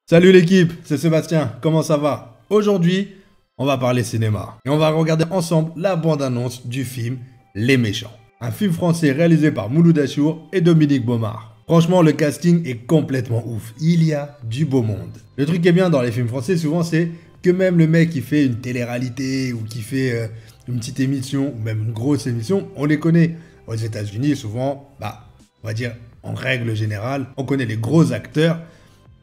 Salut l'équipe, c'est Sébastien, comment ça va? Aujourd'hui, on va parler cinéma. Et on va regarder ensemble la bande-annonce du film Les Méchants. Un film français réalisé par Mouloud Achour et Dominique Baumard. Franchement, le casting est complètement ouf. Il y a du beau monde. Le truc qui est bien dans les films français, souvent, c'est que même le mec qui fait une télé-réalité ou qui fait une petite émission ou même une grosse émission, on les connaît. Aux États-Unis, souvent, on va dire en règle générale, on connaît les gros acteurs.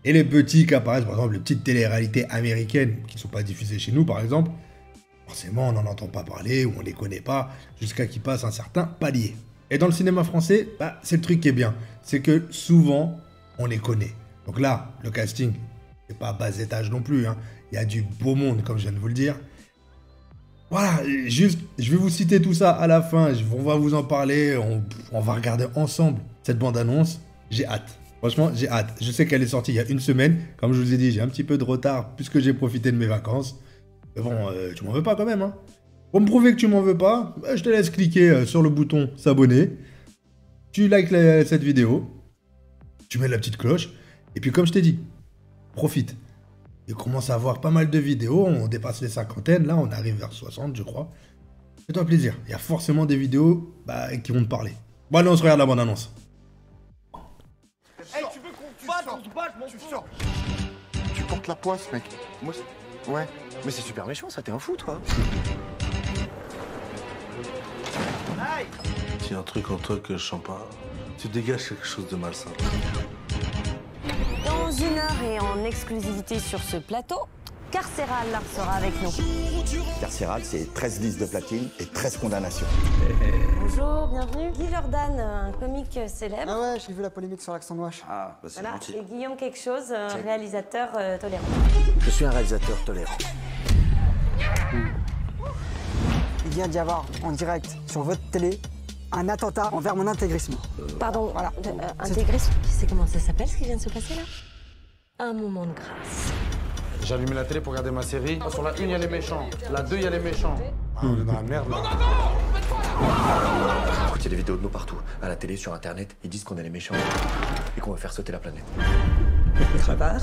Et les petits qui apparaissent, par exemple, les petites téléréalités américaines qui ne sont pas diffusées chez nous, par exemple, forcément, on n'en entend pas parler ou on ne les connaît pas jusqu'à qu'ils passent un certain palier. Et dans le cinéma français, c'est le truc qui est bien. C'est que souvent, on les connaît. Donc là, le casting, c'est pas bas étage non plus. Il y a du beau monde, comme je viens de vous le dire. Voilà, juste, je vais vous citer tout ça à la fin. On va vous en parler. On va regarder ensemble cette bande-annonce. J'ai hâte. Franchement, j'ai hâte. Je sais qu'elle est sortie il y a une semaine. Comme je vous ai dit, j'ai un petit peu de retard puisque j'ai profité de mes vacances. Mais bon, tu m'en veux pas quand même. Pour me prouver que tu m'en veux pas, je te laisse cliquer sur le bouton s'abonner. Tu likes cette vidéo. Tu mets la petite cloche. Et puis comme je t'ai dit, profite. Il commence à avoir pas mal de vidéos. On dépasse les cinquantaines. Là, on arrive vers 60, je crois. Fais-toi plaisir. Il y a forcément des vidéos qui vont te parler. Bon, allez, on se regarde la bande-annonce. Hey, tu veux qu'on se batte, on se bat, je m'en fous. Tu portes la poisse, mec. Moi, Ouais. mais c'est super méchant, ça, t'es un fou, toi. Aïe. Il y a un truc en toi que je sens pas. Tu dégages quelque chose de malsain. Dans une heure et en exclusivité sur ce plateau, Carcéral sera avec nous. Carcéral, c'est 13 listes de platine et 13 condamnations. Bonjour, bienvenue. Guy Jordan, un comique célèbre. Ah ouais, j'ai vu la polémique sur l'accent noix. Ah, bah c'est Voilà, gentil. et Guillaume quelque chose, un réalisateur tolérant. Je suis un réalisateur tolérant. Il vient d'y avoir en direct sur votre télé un attentat envers mon intégrisme. Pardon, Voilà. intégrisme, tu sais comment ça s'appelle ce qui vient de se passer là? Un moment de grâce. J'ai allumé la télé pour regarder ma série. Sur la 1, il y a les méchants. La 2, il y a les méchants. Ah, on est dans la merde, là. Écoute, il y a des vidéos de nous partout. À la télé, sur Internet, ils disent qu'on est les méchants et qu'on va faire sauter la planète. Crevard.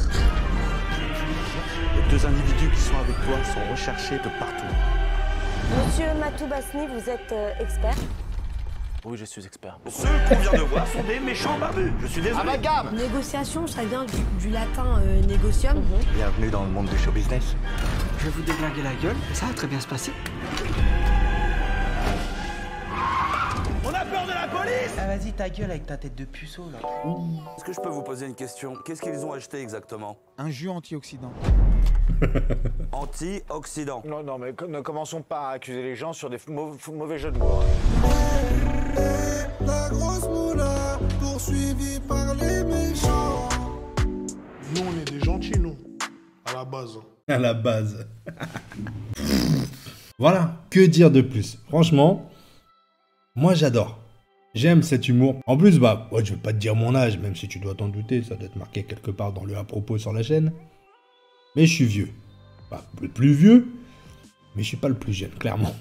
Les deux individus qui sont avec toi sont recherchés de partout. Monsieur Matou Basni, vous êtes expert. Oui, je suis expert. Ceux qu'on vient de voir sont des méchants barbus. Je suis désolé. Amalgame. Négociation, ça vient du latin négocium. Bienvenue dans le monde du show business. Je vais vous déglinguer la gueule, et ça va très bien se passer. On a peur de la police. Ah vas-y ta gueule avec ta tête de puceau là. Est-ce que je peux vous poser une question? Qu'est-ce qu'ils ont acheté exactement? Un jus antioxydant. Anti-Occident. Non, mais ne commençons pas à accuser les gens sur des mauvais jeux de mots. La grosse moula, poursuivie par les méchants. Nous, on est des gentils, nous, à la base. À la base. Voilà, que dire de plus? Franchement, moi j'adore. J'aime cet humour. En plus, je vais pas te dire mon âge, même si tu dois t'en douter, ça doit être marqué quelque part dans le à propos sur la chaîne. Mais je suis vieux. Pas le plus vieux, mais je suis pas le plus jeune, clairement.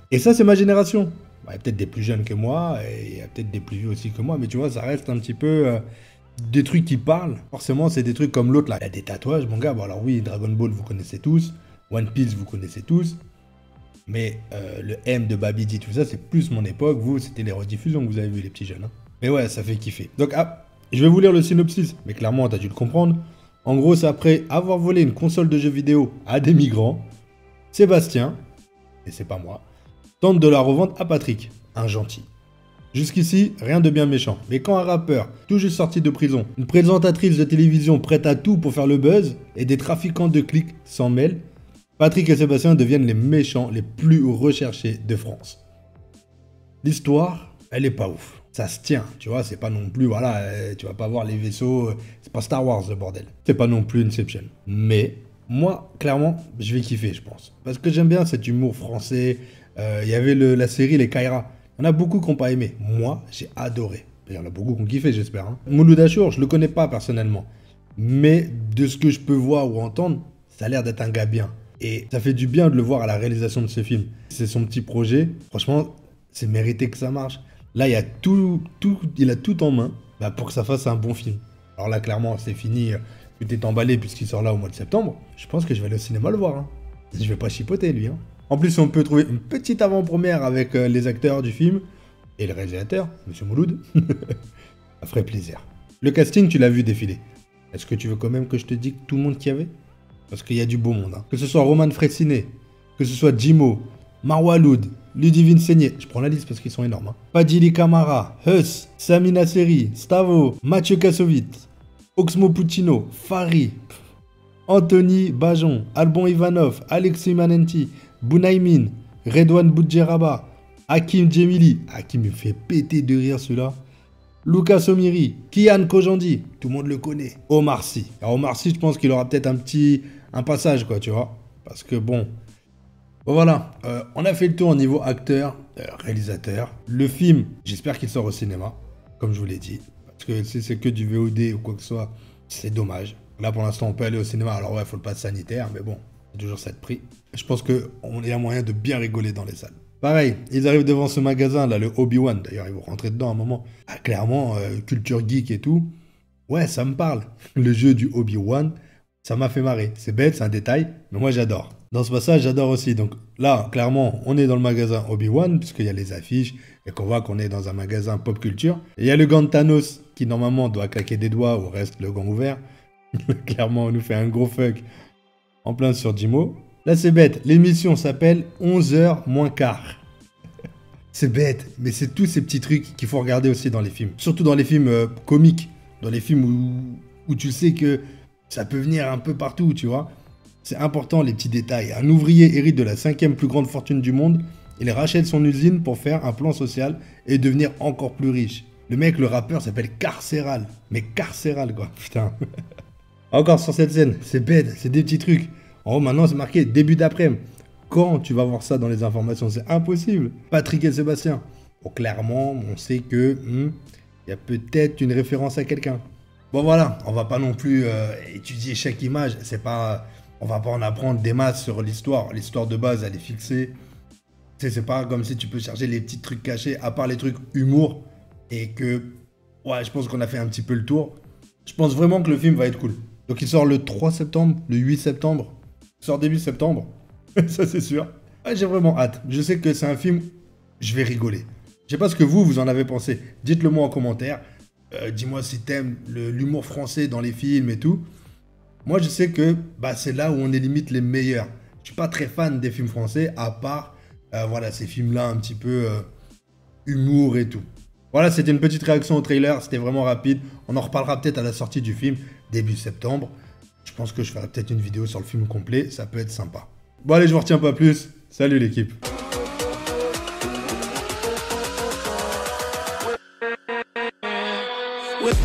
Et ça, c'est ma génération. Il y a peut-être des plus jeunes que moi, et il y a peut-être des plus vieux aussi que moi, mais tu vois, ça reste un petit peu des trucs qui parlent. Forcément, c'est des trucs comme l'autre là. Il y a des tatouages, mon gars. Bon, alors oui, Dragon Ball, vous connaissez tous. One Piece, vous connaissez tous. Mais le M de Babidi, tout ça, c'est plus mon époque. Vous, c'était les rediffusions que vous avez vu, les petits jeunes. Mais ouais, ça fait kiffer. Donc, je vais vous lire le synopsis. Mais clairement, t'as dû le comprendre. En gros, c'est après avoir volé une console de jeux vidéo à des migrants, Sébastien, et c'est pas moi, tente de la revendre à Patrick, un gentil. Jusqu'ici, rien de bien méchant. Mais quand un rappeur, tout juste sorti de prison, une présentatrice de télévision prête à tout pour faire le buzz, et des trafiquants de clics s'en mêlent, Patrick et Sébastien deviennent les méchants les plus recherchés de France. L'histoire, elle est pas ouf. Ça se tient, tu vois, c'est pas non plus, voilà, tu vas pas voir les vaisseaux, c'est pas Star Wars le bordel. C'est pas non plus Inception. Mais, moi, clairement, je vais kiffer, je pense. Parce que j'aime bien cet humour français. Il y avait la série Les Kaira. Il y en a beaucoup qui n'ont pas aimé. Moi, j'ai adoré. Il y en a beaucoup qui ont kiffé, j'espère. Mouloud Achour, je le connais pas personnellement. Mais de ce que je peux voir ou entendre, ça a l'air d'être un gars bien. Et ça fait du bien de le voir à la réalisation de ce film. C'est son petit projet. Franchement, c'est mérité que ça marche. Là, il y a il a tout en main pour que ça fasse un bon film. Alors là, clairement, c'est fini. tu t'es emballé puisqu'il sort là au mois de septembre, je pense que je vais aller au cinéma le voir. Hein. Je vais pas chipoter, lui. Hein. En plus, on peut trouver une petite avant-première avec les acteurs du film et le réalisateur, Monsieur Mouloud. Ça ferait plaisir. Le casting, tu l'as vu défiler. Est-ce que tu veux quand même que je te dise tout le monde qu'il y avait? Parce qu'il y a du beau monde. Hein. Que ce soit Roman Frécinet, que ce soit Jimo, Marwa Loud, Ludivine Seigné, je prends la liste parce qu'ils sont énormes. Hein. Padili Camara, Huss, Sami Nasseri, Stavo, Mathieu Kassovitz, Oxmo Puccino, Fari, Anthony Bajon, Albon Ivanov, Alexis Manenti, Bounaimin, Redouane Boudjeraba, Hakim Djemili. Hakim me fait péter de rire celui-là. Lucas Omiri, Kian Kojandi, tout le monde le connaît. Omar Sy. Alors Omar Sy, je pense qu'il aura peut-être un passage, quoi, tu vois. Parce que bon voilà, on a fait le tour au niveau acteur, réalisateur. Le film, j'espère qu'il sort au cinéma, comme je vous l'ai dit. Parce que si c'est que du VOD ou quoi que ce soit, c'est dommage. Là, pour l'instant, on peut aller au cinéma. Alors ouais, il faut le pass sanitaire, mais bon, c'est toujours ça de prix. Je pense qu'on a moyen de bien rigoler dans les salles. Pareil, ils arrivent devant ce magasin, là, le Obi-Wan. D'ailleurs, ils vont rentrer dedans à un moment. Ah, clairement, culture geek et tout. Ouais, ça me parle. Le jeu du Obi-Wan, ça m'a fait marrer. C'est bête, c'est un détail, mais moi, j'adore. Dans ce passage, j'adore aussi. Donc là, clairement, on est dans le magasin Obi-Wan, puisqu'il y a les affiches, et qu'on voit qu'on est dans un magasin pop culture. Et il y a le gant de Thanos, qui normalement doit claquer des doigts, ou reste le gant ouvert. Clairement, on nous fait un gros fuck en plein sur Jimo. Là, c'est bête. L'émission s'appelle 11h moins quart. C'est bête, mais c'est tous ces petits trucs qu'il faut regarder aussi dans les films. Surtout dans les films comiques. Dans les films où tu sais que ça peut venir un peu partout, tu vois. C'est important, les petits détails. Un ouvrier hérite de la 5e plus grande fortune du monde. Il rachète son usine pour faire un plan social et devenir encore plus riche. Le mec, le rappeur, s'appelle Carcéral. Mais Carcéral, quoi. Putain. Encore sur cette scène. C'est bête, c'est des petits trucs. En haut, maintenant, c'est marqué début d'après-midi. Quand tu vas voir ça dans les informations? C'est impossible. Patrick et Sébastien. Bon, clairement, on sait que y a peut-être une référence à quelqu'un. Bon, voilà. On va pas non plus étudier chaque image. C'est pas... On va pas en apprendre des masses sur l'histoire. L'histoire de base, elle est fixée. C'est pas comme si tu peux chercher les petits trucs cachés, à part les trucs humour. Et que, ouais, je pense qu'on a fait un petit peu le tour. Je pense vraiment que le film va être cool. Donc il sort le 3 septembre, le 8 septembre. Il sort début septembre. Ça, c'est sûr. Ouais, j'ai vraiment hâte. Je sais que c'est un film, je vais rigoler. Je sais pas ce que vous en avez pensé. Dites-le moi en commentaire. Dis-moi si t'aimes l'humour français dans les films et tout. Moi, je sais que c'est là où on est limite les meilleurs. Je suis pas très fan des films français, à part voilà, ces films-là un petit peu humour et tout. Voilà, c'était une petite réaction au trailer, c'était vraiment rapide. On en reparlera peut-être à la sortie du film, début septembre. Je pense que je ferai peut-être une vidéo sur le film complet, ça peut être sympa. Bon allez, je vous retiens pas plus. Salut l'équipe. With